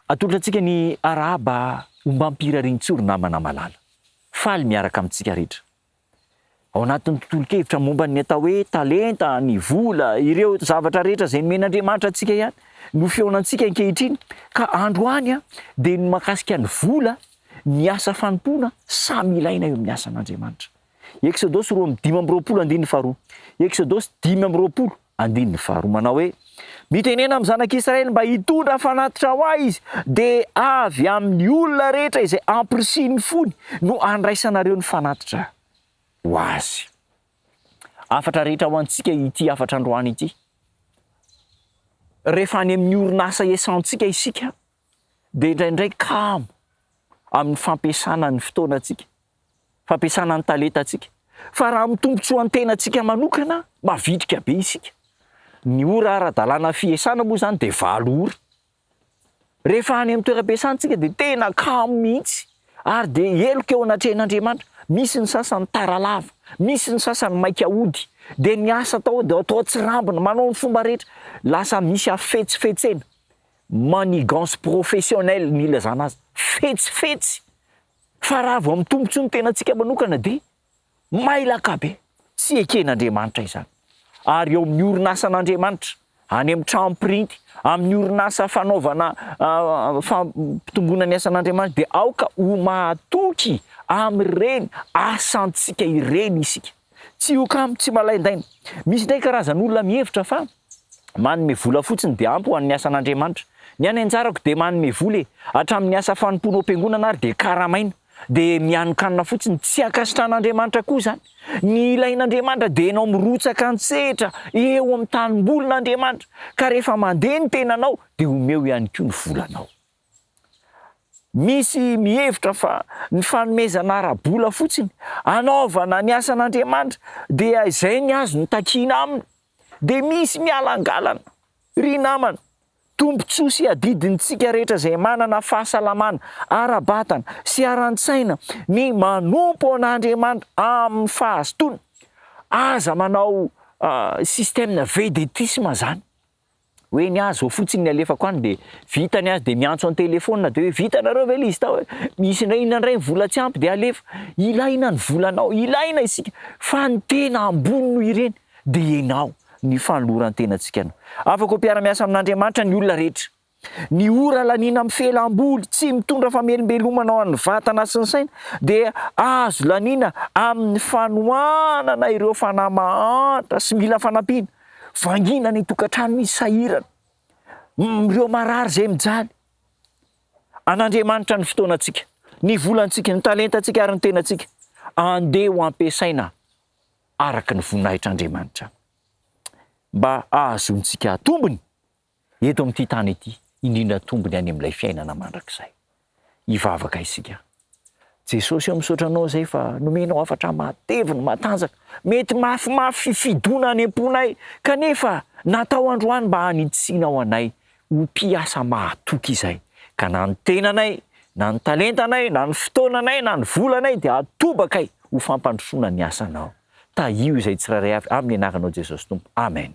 Atolotra antsika ny araba ombam-pirarian-tsoro namana malala. Faly miaraka amintsika rehetra. Ao anatin'ny tontolo-kevitra momba ny atao hoe talenta, ny vola, ireo zavatra rehetra izay nomen'Andriamanitra antsika ihany no feonantsika ankehitriny. Ka androany dia ny mahakasika ny vola, ny asa fanompoana samy ilaina eo amin'ny asan'Andriamanitra. Exodosy 5:20-2. Exodosy 5:20-2 manao hoe mitenena amin'ny zanak'Israely mba hitondra fanatitra ho ahy izy, dia avy amin'ny olona rehetra izay ampirisiany fony no andraisanareo ny fanatitra ho azy. Afatra rehetra ho antsika ity afatra androany ity. Rehefa any amin'ny orinasa esantsika isika, dia indraindray kamo amin'ny fampiasana ny fotoanantsika, fampiasana ny talentantsika. Fa raha mitombontsoa an-tenantsika manokana, mavitrika be isika. Ny ora ara-dalàna fiasana moa zany dia 7 ora. Rehefa any amin'ny toeram-piasantsika dia tena kamo mihitsy ary dia heloka eo anatrehan'Andriamanitra. Misy ny sasany taralava, misy ny sasany maika hody, dia ny asa atao dia atao tsirambina, manao ny fomba rehetra. Lasa misy afetsifetsena. Manigance professionnelle ny ilazana azy. Fetsifetsy. Fa raha vao mitombotsoa ny tenantsika manokana dia mailaka be. Tsy eken'Andriamanitra izany. Ary eo amin'ny orinasan'Andriamanitra, any amin'ny trano pirinty, amin'ny orinasa fanaovana fitomboana ny asan'Andriamanitra, dia aoka ho mahatoky amin'ireny asantsika ireny isika. Tsy ho kamo, tsy malaindaina. Misy ndray karazan'olona mihevitra fa manome vola fotsiny dia ampy ho an'ny asan'Andriamanitra. Ny any anjarako dia manome vola hatramin'ny asa fanompoana am-piangonana ary dia karamaina, dia mianokanina fotsiny, tsy akasitran'Andriamanitra koa zany. Ny ilain'Andriamanitra dia ianao mirotsaka an-tsehatra eo amin'ny tanimbolon'Andriamanitra, ka rehefa mandeha ny tenanao dia omeo ihany koa ny volanao. Misy mihevitra fa ny fanomezana ara-bola fotsiny anaovana ny asan'Andriamanitra dia izay ny azo ny takiana aminy. Dia misy mialangalana. Ry namana, tombontsoa sy adidintsika rehetra izay manana fahasalamana, ara-batana sy aran-tsaina ny manompo an'Andriamanitra amin'ny fahazotoana. Aza manao système védétisme zany. Hoe ny azo fotsiny ny alefako any dia vitany azy dia miantso amin'ny telefônina dia hoe vitanareo ve izy tao? Misy indraindray ny vola tsy ampy dia alefa. Ilaina ny volanao, ilaina isika. Fa ny tena ambony no ireny dia ianao ny fanoloran-tenantsika. Afaka mpiara-miasa amin'Andriamanitra ny olona rehetra. Ny ora laniana mifelam-boly, tsy mitondra famelombelomana ao amin'ny vatana sy ny saina, dia azo laniana amin'ny fanohanana ireo fanahy mahantra sy mila fanampiana. Vangina ny tokantrano misy sahirana, ireo marary izay mijaly. An'Andriamanitra ny fotoanantsika, ny volantsika, ny talentantsika ary ny tenantsika. Andeha ho ampiasaina araka ny voninahitran'Andriamanitra. Mba ahazontsika tombony eto amin'ity tany ity, indrindra tombony any amin'ilay fiainana mandrakizay. Hivavaka isika. Jesosy eo misaotra anao izay fa nomenao hafatra matevina, matanjaka, mety mafimafy fidona any am-ponay, kanefa natao androany mba hanitsiana ao anay ho mpiasa mahatoky izay. Ka na ny tenanay, na ny talentanay, na ny fotoananay, na ny volanay dia atobakay ho fampandrosoana ny asanao. Tahio izay tsirairay avy amin'ny anaranao Jesosy Tompo. Amen.